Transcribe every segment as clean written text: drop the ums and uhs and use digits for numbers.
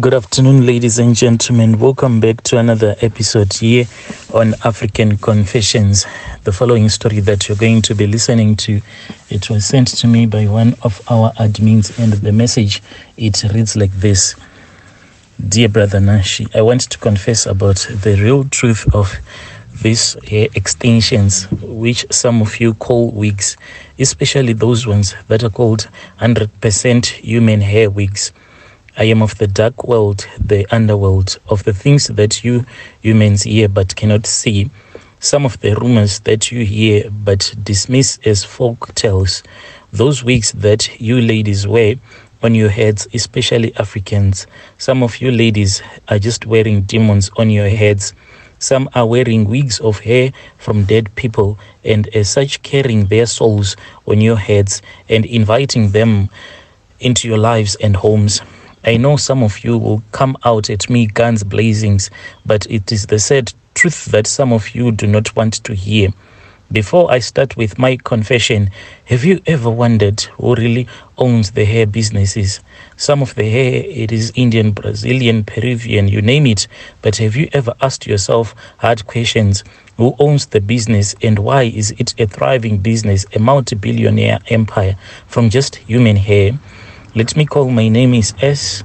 Good afternoon, ladies and gentlemen. Welcome back to another episode here on African Confessions. The following story that you're going to be listening to, it was sent to me by one of our admins, and the message, it reads like this. Dear Brother Nashi, I want to confess about the real truth of these hair extensions, which some of you call wigs, especially those ones that are called 100% human hair wigs. I am of the dark world, the underworld, of the things that you humans hear but cannot see. Some of the rumors that you hear but dismiss as folk tales. Those wigs that you ladies wear on your heads, especially Africans. Some of you ladies are just wearing demons on your heads. Some are wearing wigs of hair from dead people, and as such carrying their souls on your heads and inviting them into your lives and homes. I know some of you will come out at me guns blazing, but it is the sad truth that some of you do not want to hear. Before I start with my confession, have you ever wondered who really owns the hair businesses? Some of the hair, it is Indian, Brazilian, Peruvian, you name it. But have you ever asked yourself hard questions? Who owns the business, and why is it a thriving business, a multi-billionaire empire from just human hair? Let me call, my name is S,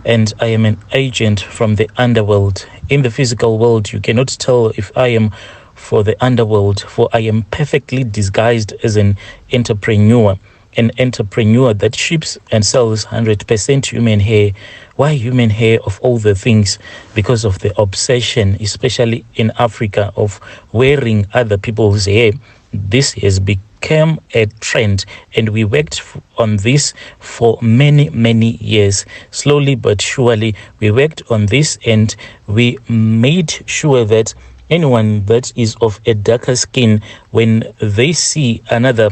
and I am an agent from the underworld. In the physical world, you cannot tell if I am for the underworld, for I am perfectly disguised as an entrepreneur that ships and sells 100% human hair. Why human hair of all the things? Because of the obsession, especially in Africa, of wearing other people's hair. This has become a trend, and we worked on this for many years. Slowly but surely, we worked on this, and we made sure that anyone that is of a darker skin, when they see another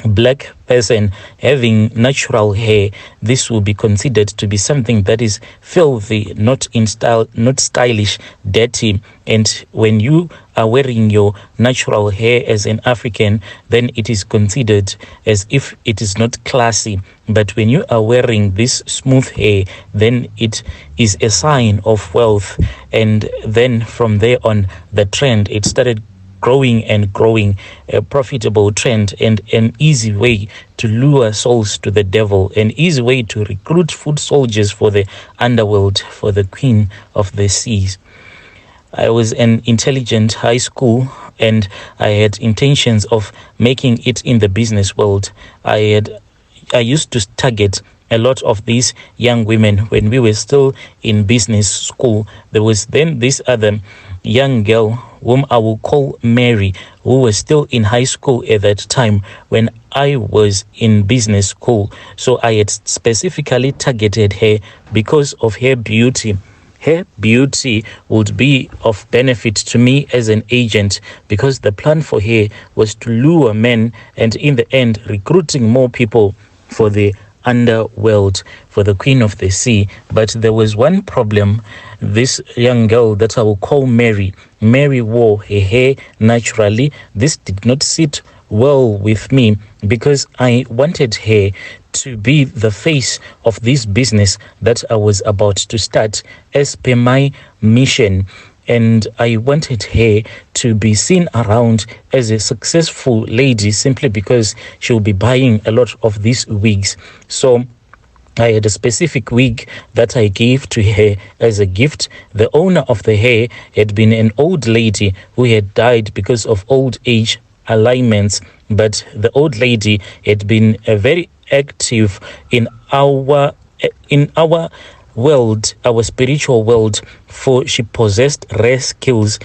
black person having natural hair, this will be considered to be something that is filthy, not in style, not stylish, dirty. And when you are wearing your natural hair as an African, then it is considered as if it is not classy. But when you are wearing this smooth hair, then it is a sign of wealth. And then from there on, the trend, it started growing, a profitable trend and an easy way to lure souls to the devil, an easy way to recruit foot soldiers for the underworld, for the queen of the seas. I was an intelligent high school, and I had intentions of making it in the business world. I used to target a lot of these young women when we were still in business school. There was then this other young girl whom I will call Mary, who was still in high school at that time when I was in business school. So I had specifically targeted her because of her beauty. Her beauty would be of benefit to me as an agent, because the plan for her was to lure men and in the end recruiting more people for the underworld, for the queen of the sea. But there was one problem. This young girl that I will call Mary wore her hair naturally. This did not sit well with me, because I wanted her to be the face of this business that I was about to start as per my mission. And I wanted her to be seen around as a successful lady, simply because she'll be buying a lot of these wigs. So I had a specific wig that I gave to her as a gift. The owner of the hair had been an old lady who had died because of old age alignments, but the old lady had been very active in our world, our spiritual world, for she possessed rare skills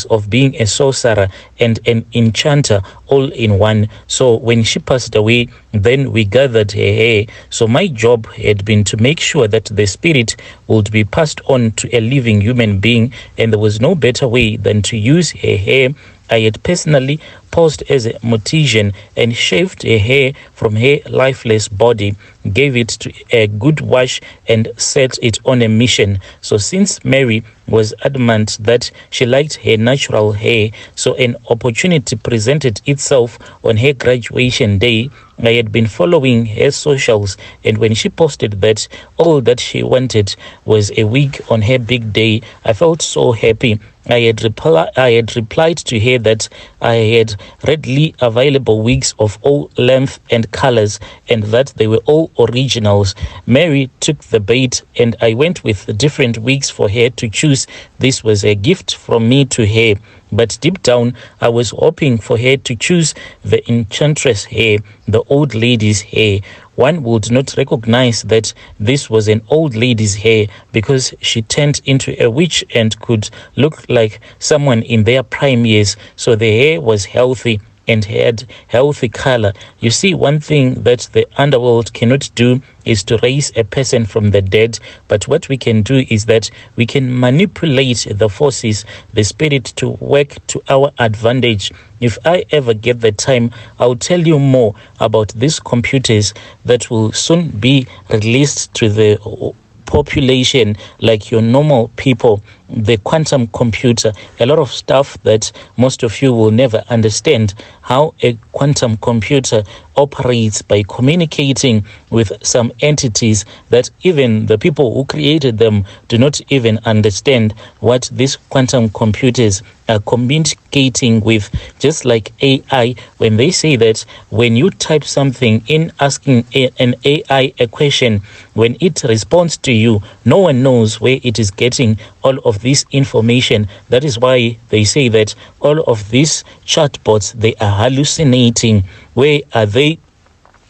of being a sorcerer and an enchanter all in one. So when she passed away, then we gathered her hair. So my job had been to make sure that the spirit would be passed on to a living human being, and there was no better way than to use her hair. I had personally posed as a mortician and shaved her hair from her lifeless body, gave it to a good wash, and set it on a mission. So since Mary was adamant that she liked her natural hair, so an opportunity presented itself on her graduation day I had been following her socials, and when she posted that all that she wanted was a wig on her big day, I felt so happy. I had replied to her that I had readily available wigs of all lengths and colors, and that they were all originals. Mary took the bait, and I went with different wigs for her to choose. This was a gift from me to her. But deep down, I was hoping for her to choose the enchantress hair, the old lady's hair. One would not recognize that this was an old lady's hair because she turned into a witch and could look like someone in their prime years. So the hair was healthy and had healthy color. You see, one thing that the underworld cannot do is to raise a person from the dead, but what we can do is that we can manipulate the forces, the spirit, to work to our advantage. If I ever get the time, I'll tell you more about these computers that will soon be released to the population, like your normal people, the quantum computer, a lot of stuff that most of you will never understand, how a quantum computer operates by communicating with some entities that even the people who created them do not even understand what these quantum computers are communicating with. Just like AI, when they say that when you type something in asking an AI a question, when it responds to you, no one knows where it is getting all of this information. That is why they say that all of these chatbots, they are hallucinating. Where are they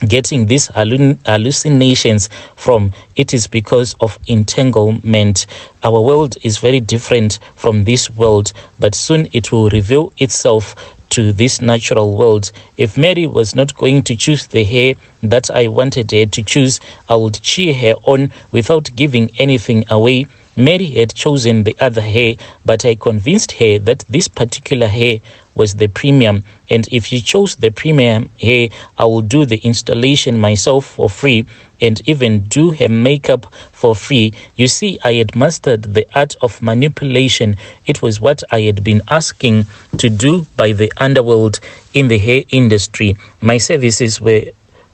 getting these hallucinations from? It is because of entanglement. Our world is very different from this world, but soon it will reveal itself to this natural world. If Mary was not going to choose the hair that I wanted her to choose, I would cheer her on without giving anything away. Mary had chosen the other hair, but I convinced her that this particular hair was the premium, and if she chose the premium hair, I will do the installation myself for free and even do her makeup for free. You see, I had mastered the art of manipulation. It was what I had been asking to do by the underworld in the hair industry. My services were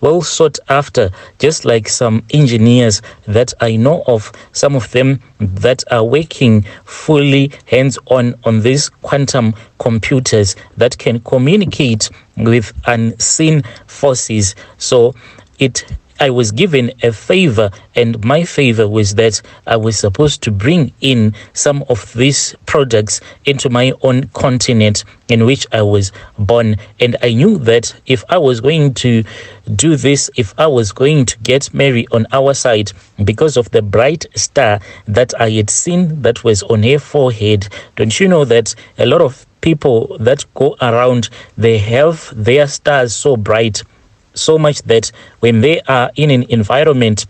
well sought after, just like some engineers that I know of, some of them that are working fully hands-on on these quantum computers that can communicate with unseen forces. So I was given a favor, and my favor was that I was supposed to bring in some of these products into my own continent in which I was born. And I knew that if I was going to do this, if I was going to get Mary on our side, because of the bright star that I had seen that was on her forehead, don't you know that a lot of people that go around, they have their stars so bright, so much that when they are in an environment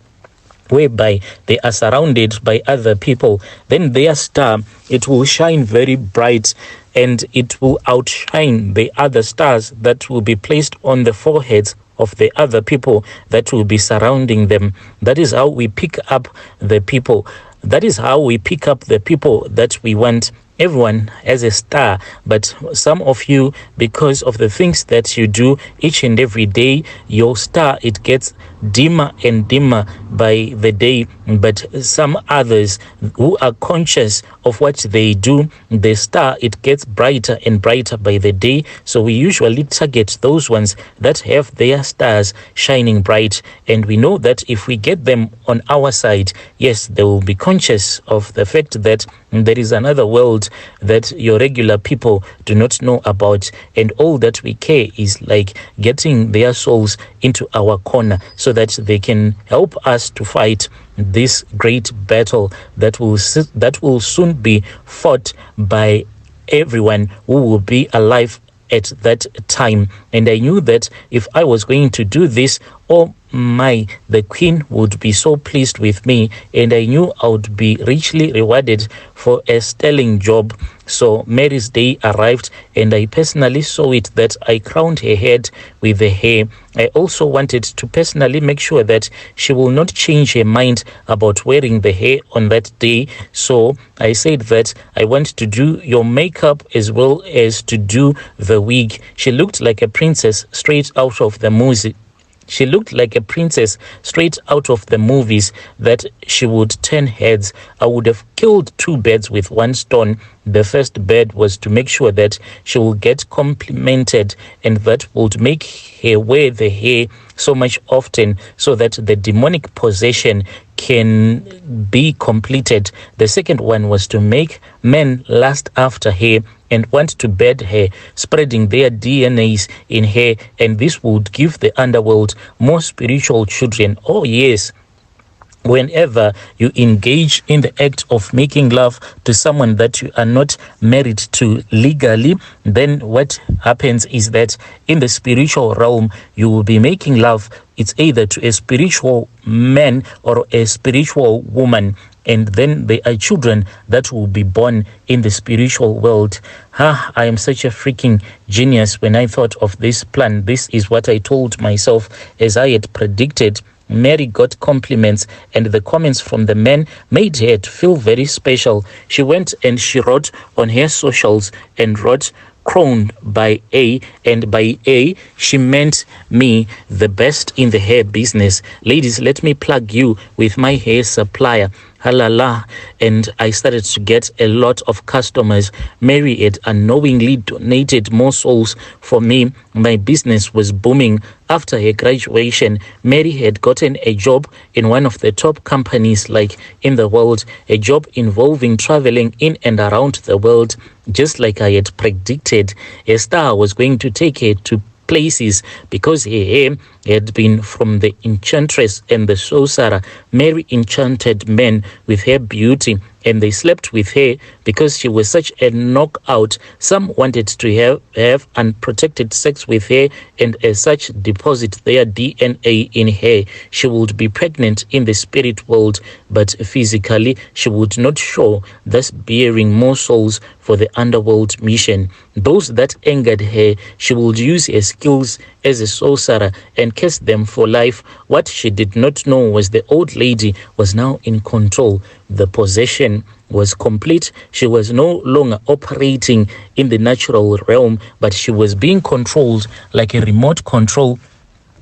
whereby they are surrounded by other people, then their star, it will shine very bright, and it will outshine the other stars that will be placed on the foreheads of the other people that will be surrounding them. That is how we pick up the people. That is how we pick up the people that we want. Everyone has a star, but some of you, because of the things that you do each and every day, your star, it gets dimmer and dimmer by the day. But some others who are conscious of what they do, the star, it gets brighter and brighter by the day. So we usually target those ones that have their stars shining bright, and we know that if we get them on our side, yes, they will be conscious of the fact that there is another world that your regular people do not know about, and all that we care is like getting their souls into our corner so that they can help us to fight this great battle that will soon be fought by everyone who will be alive at that time. And I knew that if I was going to do this, the queen would be so pleased with me, and I knew I would be richly rewarded for a sterling job. So Mary's day arrived, and I personally saw it that I crowned her head with the hair. I also wanted to personally make sure that she will not change her mind about wearing the hair on that day. So I said that I want to do your makeup as well as to do the wig. She looked like a princess straight out of the movie. She looked like a princess straight out of the movies that she would turn heads. I would have killed 2 birds with 1 stone. The first bird was to make sure that she will get complimented, and that would make her wear the hair so much often so that the demonic possession can be completed. The second one was to make men lust after her and want to bed her, spreading their DNAs in her, and this would give the underworld more spiritual children. Oh yes. Whenever you engage in the act of making love to someone that you are not married to legally, then what happens is that in the spiritual realm, you will be making love. It's either to a spiritual man or a spiritual woman. And then there are children that will be born in the spiritual world. I am such a freaking genius when I thought of this plan. This is what I told myself as I had predicted. Mary got compliments, and the comments from the men made her to feel very special. She went and she wrote on her socials and wrote crowned by A, and by A she meant me, the best in the hair business. Ladies, let me plug you with my hair supplier. Halala. And I started to get a lot of customers. Mary had unknowingly donated more souls for me. My business was booming. After her graduation, Mary had gotten a job in one of the top companies like in the world, a job involving traveling in and around the world, just like I had predicted. A star was going to take her to places because her hair had been from the enchantress and the sorcerer. Mary enchanted men with her beauty, and they slept with her because she was such a knockout. Some wanted to have unprotected sex with her, and as such deposit their DNA in her. She would be pregnant in the spirit world, but physically she would not show, thus bearing more souls for the underworld mission. Those that angered her, she would use her skills as a sorcerer and curse them for life. What she did not know was the old lady was now in control. The possession was complete. She was no longer operating in the natural realm, but she was being controlled like a remote control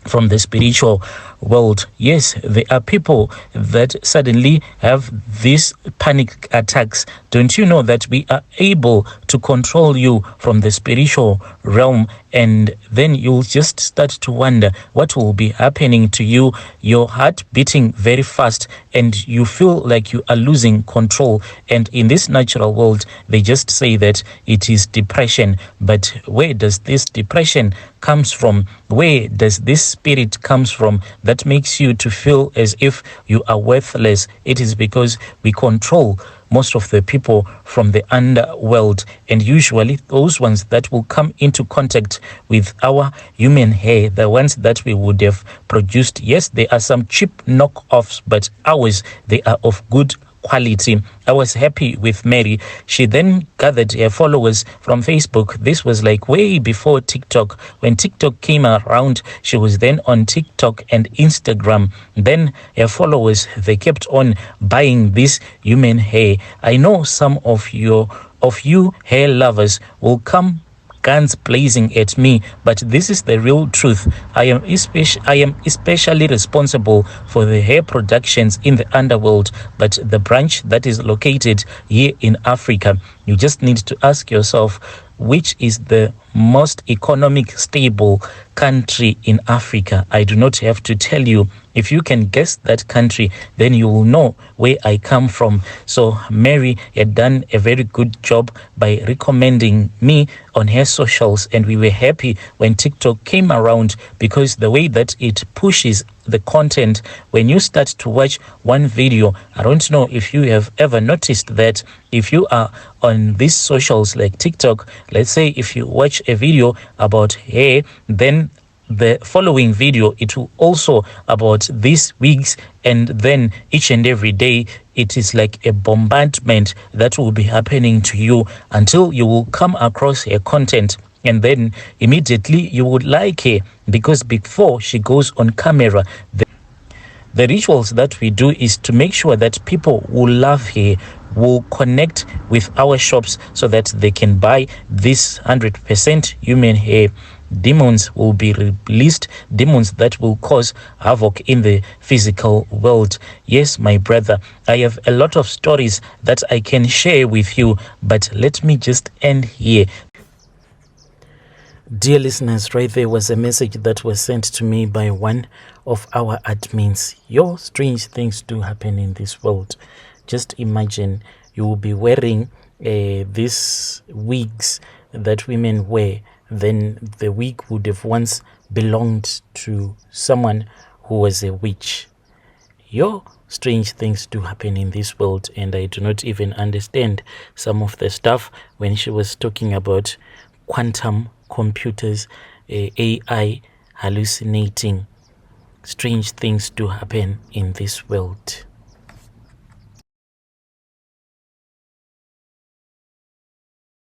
from the spiritual world. Yes, there are people that suddenly have these panic attacks. Don't you know that we are able to control you from the spiritual realm? And then you'll just start to wonder what will be happening to you. Your heart beating very fast, and you feel like you are losing control. And in this natural world, they just say that it is depression. But where does this depression comes from? Where does this spirit comes from that makes you to feel as if you are worthless? It is because we control most of the people from the underworld, and usually those ones that will come into contact with our human hair, the ones that we would have produced. Yes, there are some cheap knockoffs, but ours, they are of good quality. I was happy with Mary. She then gathered her followers from Facebook. This was like way before TikTok. When TikTok came around, she was then on TikTok and Instagram. Then her followers, they kept on buying this human hair. I know some of you hair lovers will come guns blazing at me, but this is the real truth. I am especially responsible for the hair productions in the underworld, but the branch that is located here in Africa. You just need to ask yourself, which is the most economic stable country in Africa? I do not have to tell you. If you can guess that country, then you will know where I come from. So Mary had done a very good job by recommending me on her socials, and we were happy when TikTok came around, because the way that it pushes the content, when you start to watch one video, I don't know if you have ever noticed that if you are on these socials like TikTok, let's say if you watch a video about hair, then the following video, it will also about these wigs, and then each and every day it is like a bombardment that will be happening to you until you will come across her content, and then immediately you would like her, because before she goes on camera, the rituals that we do is to make sure that people will love her, will connect with our shops so that they can buy this 100% human hair. demons will be released, demons that will cause havoc in the physical world. Yes, my brother, I have a lot of stories that I can share with you, but let me just end here. Dear listeners, right there was a message that was sent to me by one of our admins. Your strange things do happen in this world. Just imagine you will be wearing these wigs that women wear. Then the wig would have once belonged to someone who was a witch. Your strange things do happen in this world, and I do not even understand some of the stuff when she was talking about quantum computers, AI hallucinating. Strange things do happen in this world.